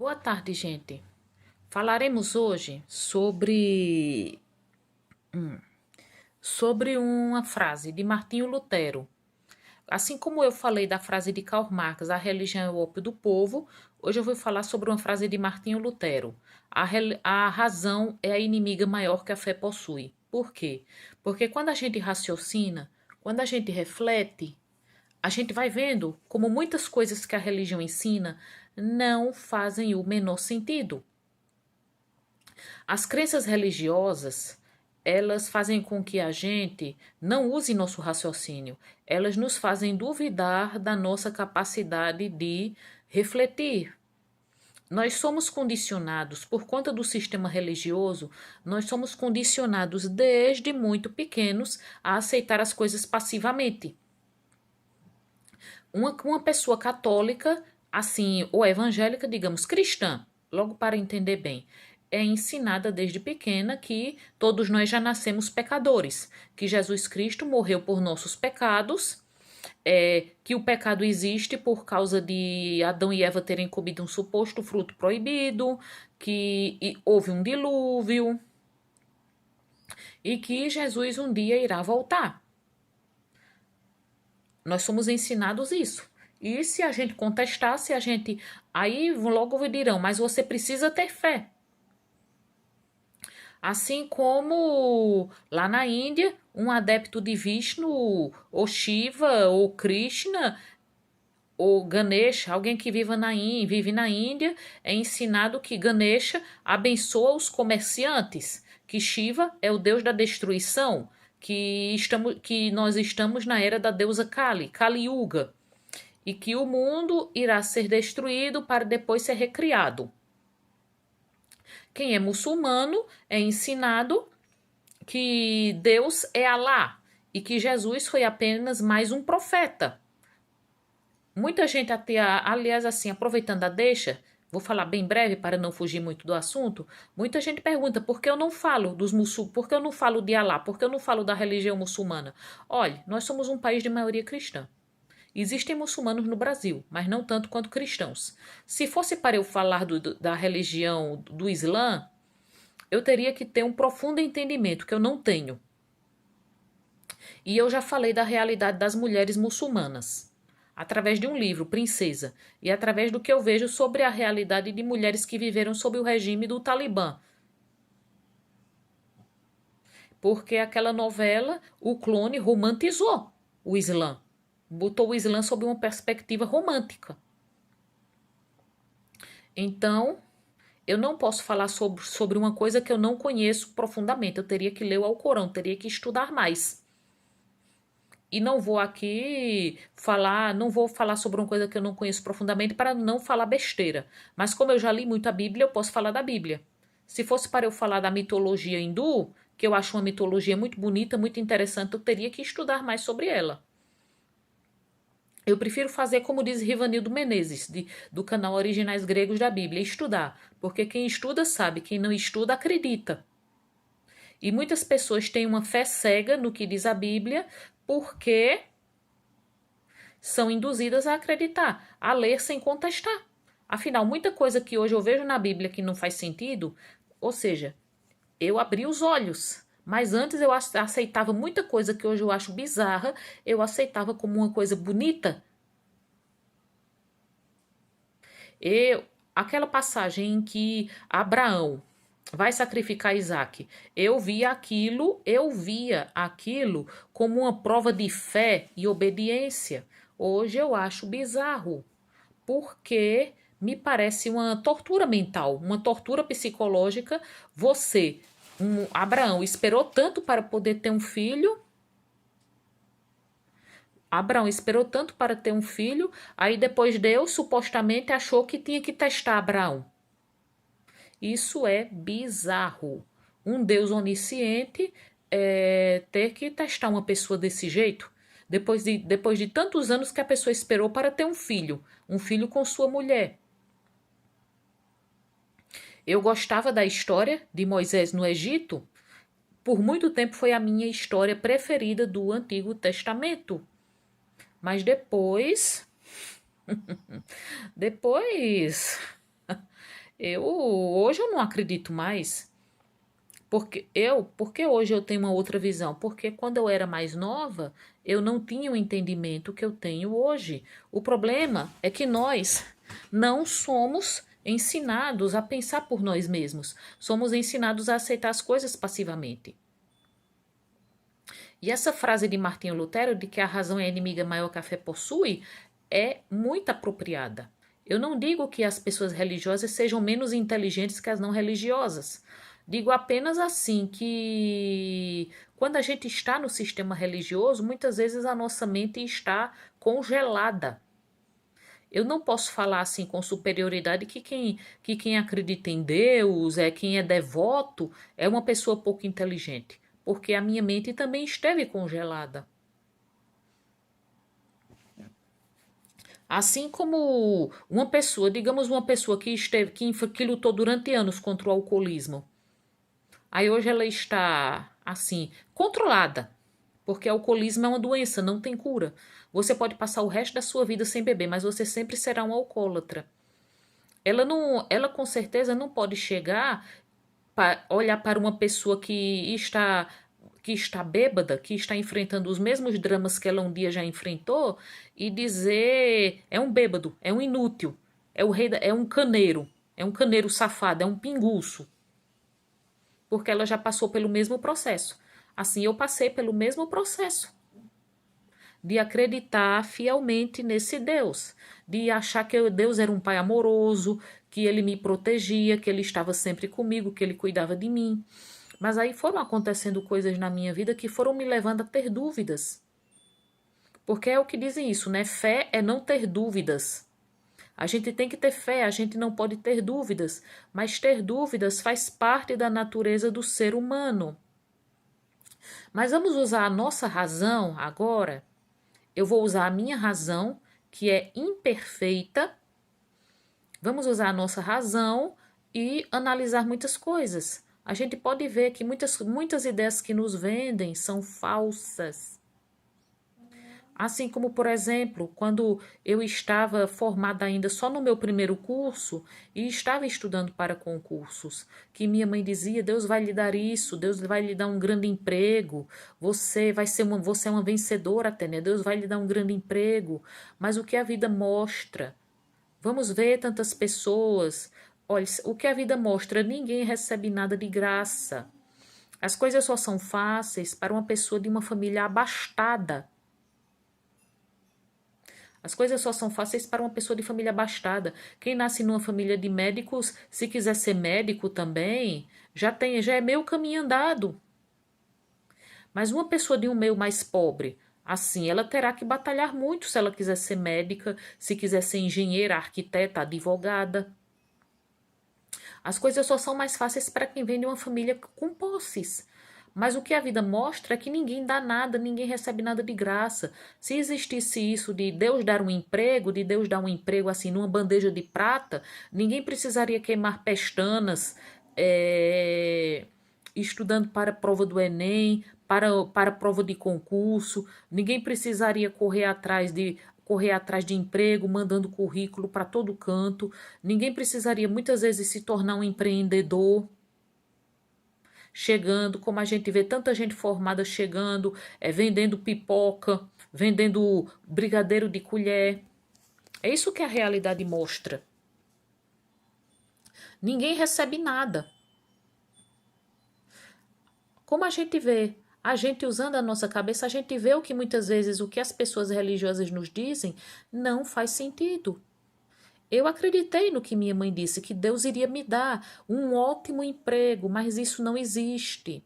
Boa tarde, gente. Falaremos hoje sobre uma frase de Martinho Lutero. Assim como eu falei da frase de Karl Marx, a religião é o ópio do povo, hoje eu vou falar sobre uma frase de Martinho Lutero. A razão é a inimiga maior que a fé possui. Por quê? Porque quando a gente raciocina, quando a gente reflete, a gente vai vendo como muitas coisas que a religião ensina não fazem o menor sentido. As crenças religiosas, elas fazem com que a gente não use nosso raciocínio. Elas nos fazem duvidar da nossa capacidade de refletir. Nós somos condicionados, por conta do sistema religioso, nós somos condicionados desde muito pequenos a aceitar as coisas passivamente. Uma pessoa católica, assim, ou evangélica, digamos, cristã, logo para entender bem, é ensinada desde pequena que todos nós já nascemos pecadores, que Jesus Cristo morreu por nossos pecados, que o pecado existe por causa de Adão e Eva terem comido um suposto fruto proibido, que houve um dilúvio e que Jesus um dia irá voltar. Nós somos ensinados isso. E se a gente contestar, se a gente. Aí logo dirão, mas você precisa ter fé. Assim como lá na Índia, um adepto de Vishnu, ou Shiva, ou Krishna, ou Ganesha, alguém que vive na Índia, é ensinado que Ganesha abençoa os comerciantes, que Shiva é o deus da destruição, que nós estamos na era da deusa Kali, Kali Yuga, e que o mundo irá ser destruído para depois ser recriado. Quem é muçulmano é ensinado que Deus é Alá e que Jesus foi apenas mais um profeta. Muita gente até, aliás, assim, aproveitando a deixa, vou falar bem breve para não fugir muito do assunto. Muita gente pergunta por que eu não falo por que eu não falo de Alá, por que eu não falo da religião muçulmana? Olha, nós somos um país de maioria cristã. Existem muçulmanos no Brasil, mas não tanto quanto cristãos. Se fosse para eu falar da religião do Islã, eu teria que ter um profundo entendimento, que eu não tenho. E eu já falei da realidade das mulheres muçulmanas, através de um livro, Princesa, e através do que eu vejo sobre a realidade de mulheres que viveram sob o regime do Talibã. Porque aquela novela, o clone romantizou o Islã, botou o Islã sob uma perspectiva romântica. Então, eu não posso falar sobre uma coisa que eu não conheço profundamente. Eu teria que ler o Alcorão, teria que estudar mais. E não vou aqui falar, não vou falar sobre uma coisa que eu não conheço profundamente para não falar besteira. Mas como eu já li muito a Bíblia, eu posso falar da Bíblia. Se fosse para eu falar da mitologia hindu, que eu acho uma mitologia muito bonita, muito interessante, eu teria que estudar mais sobre ela. Eu prefiro fazer como diz Rivanildo Menezes, do canal Originais Gregos da Bíblia, estudar. Porque quem estuda sabe, quem não estuda acredita. E muitas pessoas têm uma fé cega no que diz a Bíblia, porque são induzidas a acreditar, a ler sem contestar. Afinal, muita coisa que hoje eu vejo na Bíblia que não faz sentido, ou seja, eu abri os olhos. Mas antes eu aceitava muita coisa que hoje eu acho bizarra, eu aceitava como uma coisa bonita. Aquela passagem em que Abraão vai sacrificar Isaac, eu via aquilo como uma prova de fé e obediência. Hoje eu acho bizarro, porque me parece uma tortura mental, uma tortura psicológica. Abraão esperou tanto para poder ter um filho. Abraão esperou tanto para ter um filho, aí depois Deus supostamente achou que tinha que testar Abraão. Isso é bizarro. Um Deus onisciente ter que testar uma pessoa desse jeito, depois de tantos anos que a pessoa esperou para ter um filho com sua mulher. Eu gostava da história de Moisés no Egito. Por muito tempo foi a minha história preferida do Antigo Testamento. Mas depois Hoje eu não acredito mais. Porque hoje eu tenho uma outra visão? Porque quando eu era mais nova, eu não tinha o entendimento que eu tenho hoje. O problema é que nós não somos ensinados a pensar por nós mesmos. Somos ensinados a aceitar as coisas passivamente. E essa frase de Martinho Lutero, de que a razão é a inimiga maior que a fé possui, é muito apropriada. Eu não digo que as pessoas religiosas sejam menos inteligentes que as não religiosas. Digo apenas assim que quando a gente está no sistema religioso, muitas vezes a nossa mente está congelada. Eu não posso falar assim com superioridade que quem acredita em Deus, quem é devoto, é uma pessoa pouco inteligente, porque a minha mente também esteve congelada. Assim como uma pessoa, digamos uma pessoa que lutou durante anos contra o alcoolismo. Aí hoje ela está assim, controlada, porque o alcoolismo é uma doença, não tem cura. Você pode passar o resto da sua vida sem beber, mas você sempre será um alcoólatra. Ela com certeza não pode chegar para olhar para uma pessoa que está bêbada, que está enfrentando os mesmos dramas que ela um dia já enfrentou e dizer é um bêbado, é um inútil, é um caneiro safado, é um pinguço, porque ela já passou pelo mesmo processo. Assim eu passei pelo mesmo processo de acreditar fielmente nesse Deus, de achar que Deus era um pai amoroso, que ele me protegia, que ele estava sempre comigo, que ele cuidava de mim. Mas aí foram acontecendo coisas na minha vida que foram me levando a ter dúvidas. Porque é o que dizem isso, né? Fé é não ter dúvidas. A gente tem que ter fé, a gente não pode ter dúvidas, mas ter dúvidas faz parte da natureza do ser humano. Mas vamos usar a nossa razão agora. Eu vou usar a minha razão, que é imperfeita. Vamos usar a nossa razão e analisar muitas coisas. A gente pode ver que muitas ideias que nos vendem são falsas. Assim como, por exemplo, quando eu estava formada ainda só no meu primeiro curso e estava estudando para concursos, que minha mãe dizia: Deus vai lhe dar isso, Deus vai lhe dar um grande emprego, você é uma vencedora, Tânia, Deus vai lhe dar um grande emprego. Mas o que a vida mostra? Vamos ver tantas pessoas. Olha, o que a vida mostra, ninguém recebe nada de graça. As coisas só são fáceis para uma pessoa de uma família abastada. As coisas só são fáceis para uma pessoa de família abastada. Quem nasce numa família de médicos, se quiser ser médico também, já é meio caminho andado. Mas uma pessoa de um meio mais pobre, assim, ela terá que batalhar muito se ela quiser ser médica, se quiser ser engenheira, arquiteta, advogada. As coisas só são mais fáceis para quem vem de uma família com posses. Mas o que a vida mostra é que ninguém dá nada, ninguém recebe nada de graça. Se existisse isso de Deus dar um emprego, de Deus dar um emprego assim numa bandeja de prata, ninguém precisaria queimar pestanas, estudando para a prova do Enem, para a prova de concurso, ninguém precisaria correr atrás de emprego, mandando currículo para todo canto. Ninguém precisaria muitas vezes se tornar um empreendedor, chegando, como a gente vê tanta gente formada chegando, vendendo pipoca, vendendo brigadeiro de colher. É isso que a realidade mostra. Ninguém recebe nada. Como a gente vê, a gente usando a nossa cabeça, a gente vê o que muitas vezes o que as pessoas religiosas nos dizem não faz sentido. Eu acreditei no que minha mãe disse, que Deus iria me dar um ótimo emprego, mas isso não existe.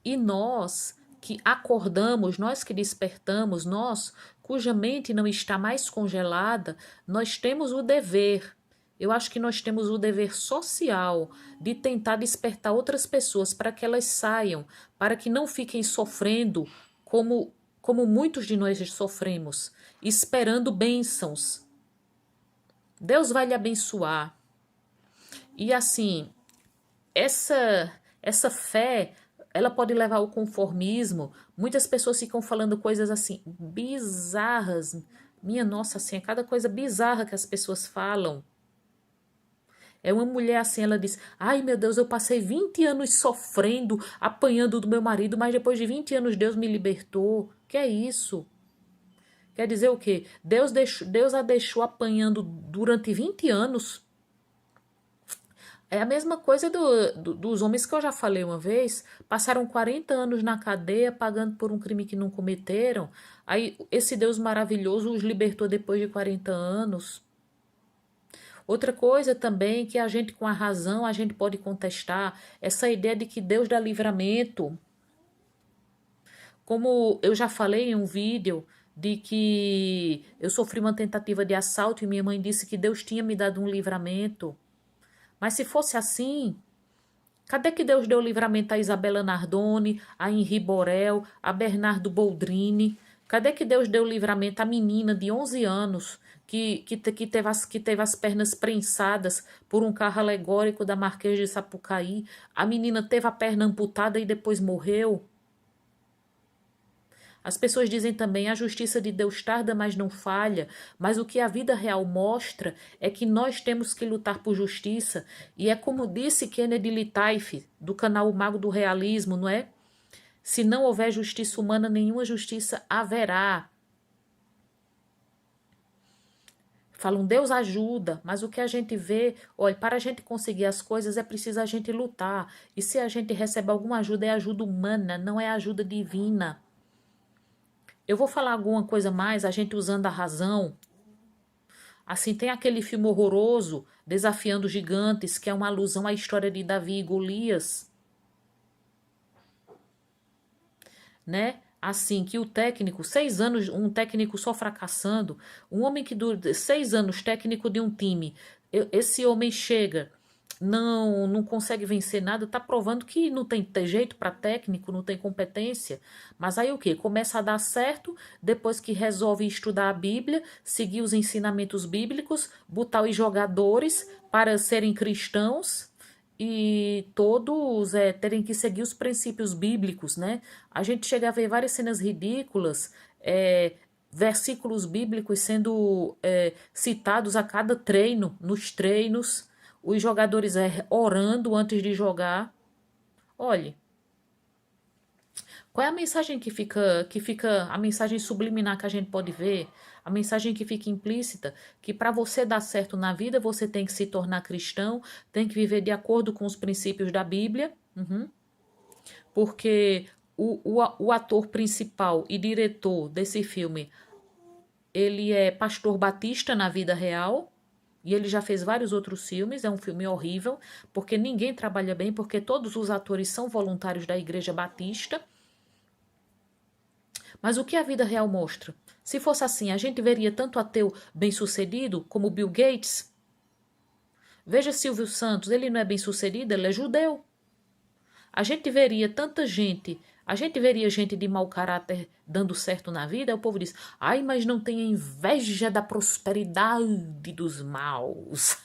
E nós que acordamos, nós que despertamos, nós cuja mente não está mais congelada, nós temos o dever. Eu acho que nós temos o dever social de tentar despertar outras pessoas para que elas saiam, para que não fiquem sofrendo como muitos de nós sofremos, esperando bênçãos. Deus vai lhe abençoar. E assim, essa fé, ela pode levar ao conformismo. Muitas pessoas ficam falando coisas assim bizarras. Minha nossa, assim, é cada coisa bizarra que as pessoas falam. É uma mulher assim, ela diz, ai meu Deus, eu passei 20 anos sofrendo, apanhando do meu marido, mas depois de 20 anos Deus me libertou. Que é isso? Quer dizer o quê? Deus a deixou apanhando durante 20 anos. É a mesma coisa dos homens que eu já falei uma vez, passaram 40 anos na cadeia pagando por um crime que não cometeram. Aí esse Deus maravilhoso os libertou depois de 40 anos. Outra coisa também que a gente com a razão a gente pode contestar, essa ideia de que Deus dá livramento. Como eu já falei em um vídeo de que eu sofri uma tentativa de assalto e minha mãe disse que Deus tinha me dado um livramento. Mas se fosse assim, cadê que Deus deu livramento a Isabela Nardoni, a Henri Borel, a Bernardo Boldrini? Cadê que Deus deu livramento à menina de 11 anos que teve as pernas prensadas por um carro alegórico da Marquês de Sapucaí? A menina teve a perna amputada e depois morreu? As pessoas dizem também a justiça de Deus tarda, mas não falha, mas o que a vida real mostra é que nós temos que lutar por justiça, e é como disse Kennedy Litaif, do canal O Mago do Realismo, não é? Se não houver justiça humana, nenhuma justiça haverá. Falam, Deus ajuda, mas o que a gente vê, olha, para a gente conseguir as coisas é preciso a gente lutar, e se a gente recebe alguma ajuda, é ajuda humana, não é ajuda divina. Eu vou falar alguma coisa mais, a gente usando a razão. Assim, tem aquele filme horroroso, Desafiando Gigantes, que é uma alusão à história de Davi e Golias, né? Assim, que o técnico, 6 anos, um técnico só fracassando, um homem que dura 6 anos, técnico de um time, esse homem chega, não consegue vencer nada, tá provando que não tem jeito para técnico, não tem competência. Mas aí o que? Começa a dar certo depois que resolve estudar a Bíblia, seguir os ensinamentos bíblicos, botar os jogadores para serem cristãos e todos terem que seguir os princípios bíblicos, né? A gente chega a ver várias cenas ridículas, versículos bíblicos sendo citados a cada treino, nos treinos, os jogadores orando antes de jogar. Olhe, qual é a mensagem a mensagem subliminar que a gente pode ver? A mensagem que fica implícita, que para você dar certo na vida, você tem que se tornar cristão, tem que viver de acordo com os princípios da Bíblia, porque o ator principal e diretor desse filme, ele é pastor batista na vida real, e ele já fez vários outros filmes, é um filme horrível, porque ninguém trabalha bem, porque todos os atores são voluntários da Igreja Batista. Mas o que a vida real mostra? Se fosse assim, a gente veria tanto ateu bem-sucedido como Bill Gates. Veja Silvio Santos, ele não é bem-sucedido, ele é judeu. A gente veria gente de mau caráter dando certo na vida, aí o povo diz, ai, mas não tenha inveja da prosperidade dos maus.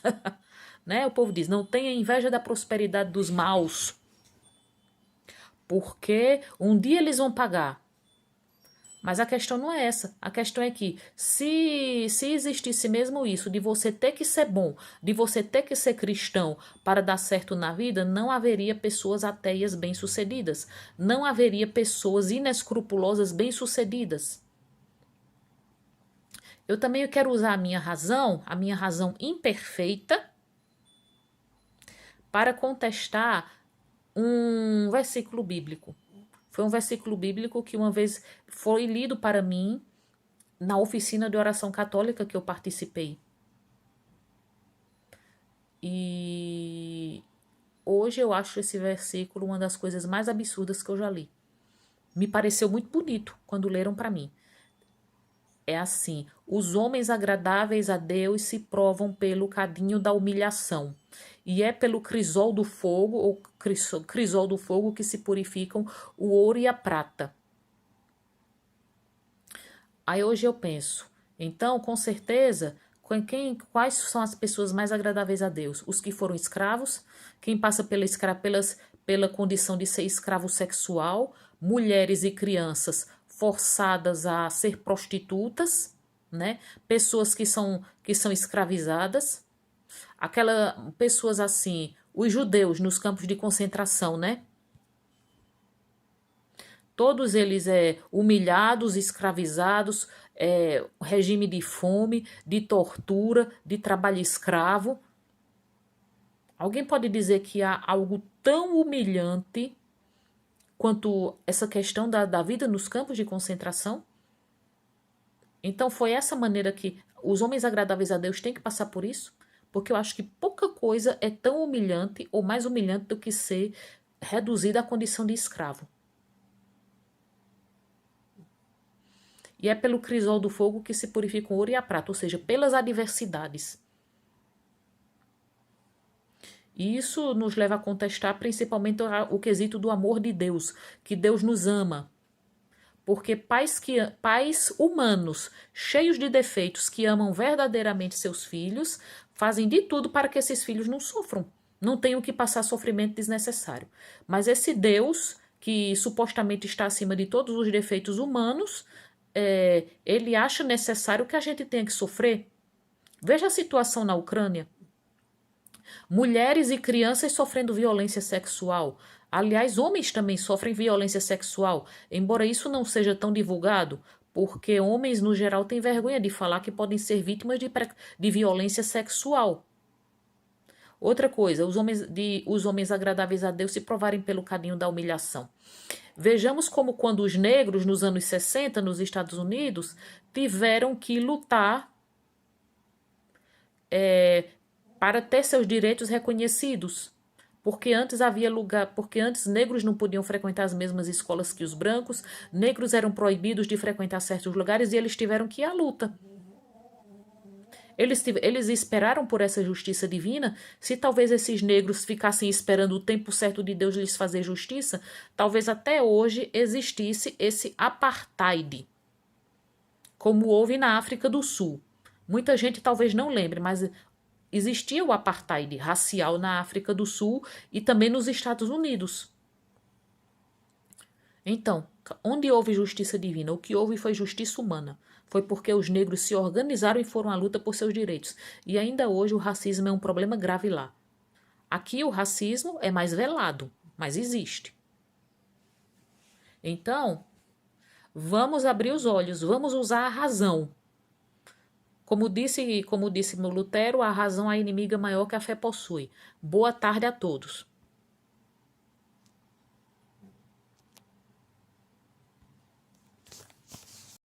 Né? O povo diz, não tenha inveja da prosperidade dos maus, porque um dia eles vão pagar. Mas a questão não é essa. A questão é que se existisse mesmo isso, de você ter que ser bom, de você ter que ser cristão para dar certo na vida, não haveria pessoas ateias bem-sucedidas. Não haveria pessoas inescrupulosas bem-sucedidas. Eu também quero usar a minha razão imperfeita, para contestar um versículo bíblico. Foi um versículo bíblico que uma vez foi lido para mim na oficina de oração católica que eu participei. E hoje eu acho esse versículo uma das coisas mais absurdas que eu já li. Me pareceu muito bonito quando leram para mim. É assim, os homens agradáveis a Deus se provam pelo cadinho da humilhação, e é pelo crisol do fogo, ou crisol do fogo, que se purificam o ouro e a prata. Aí hoje eu penso, então, com certeza, quais são as pessoas mais agradáveis a Deus? Os que foram escravos, quem passa pela condição de ser escravo sexual, mulheres e crianças forçadas a ser prostitutas, né? Pessoas que são escravizadas. pessoas assim, os judeus nos campos de concentração, né? Todos eles humilhados, escravizados, regime de fome, de tortura, de trabalho escravo. Alguém pode dizer que há algo tão humilhante quanto essa questão da vida nos campos de concentração? Então foi essa maneira que os homens agradáveis a Deus têm que passar por isso? Porque eu acho que pouca coisa é tão humilhante ou mais humilhante do que ser reduzido à condição de escravo. E é pelo crisol do fogo que se purifica o ouro e a prata, ou seja, pelas adversidades. E isso nos leva a contestar principalmente o quesito do amor de Deus, que Deus nos ama. Porque pais humanos, cheios de defeitos, que amam verdadeiramente seus filhos, fazem de tudo para que esses filhos não sofram, não tenham que passar sofrimento desnecessário. Mas esse Deus, que supostamente está acima de todos os defeitos humanos, ele acha necessário que a gente tenha que sofrer. Veja a situação na Ucrânia. Mulheres e crianças sofrendo violência sexual. Aliás, homens também sofrem violência sexual, embora isso não seja tão divulgado, porque homens, no geral, têm vergonha de falar que podem ser vítimas de violência sexual. Outra coisa, os homens agradáveis a Deus se provarem pelo caminho da humilhação. Vejamos como quando os negros, nos anos 60, nos Estados Unidos, tiveram que lutar para ter seus direitos reconhecidos. Porque antes havia lugar, porque antes negros não podiam frequentar as mesmas escolas que os brancos, negros eram proibidos de frequentar certos lugares e eles tiveram que ir à luta. Eles esperaram por essa justiça divina. Se talvez esses negros ficassem esperando o tempo certo de Deus lhes fazer justiça, talvez até hoje existisse esse apartheid, como houve na África do Sul. Muita gente talvez não lembre, mas existia o apartheid racial na África do Sul e também nos Estados Unidos. Então, onde houve justiça divina? O que houve foi justiça humana. Foi porque os negros se organizaram e foram à luta por seus direitos. E ainda hoje o racismo é um problema grave lá. Aqui o racismo é mais velado, mas existe. Então, vamos abrir os olhos, vamos usar a razão. Como disse Lutero, a razão é a inimiga maior que a fé possui. Boa tarde a todos.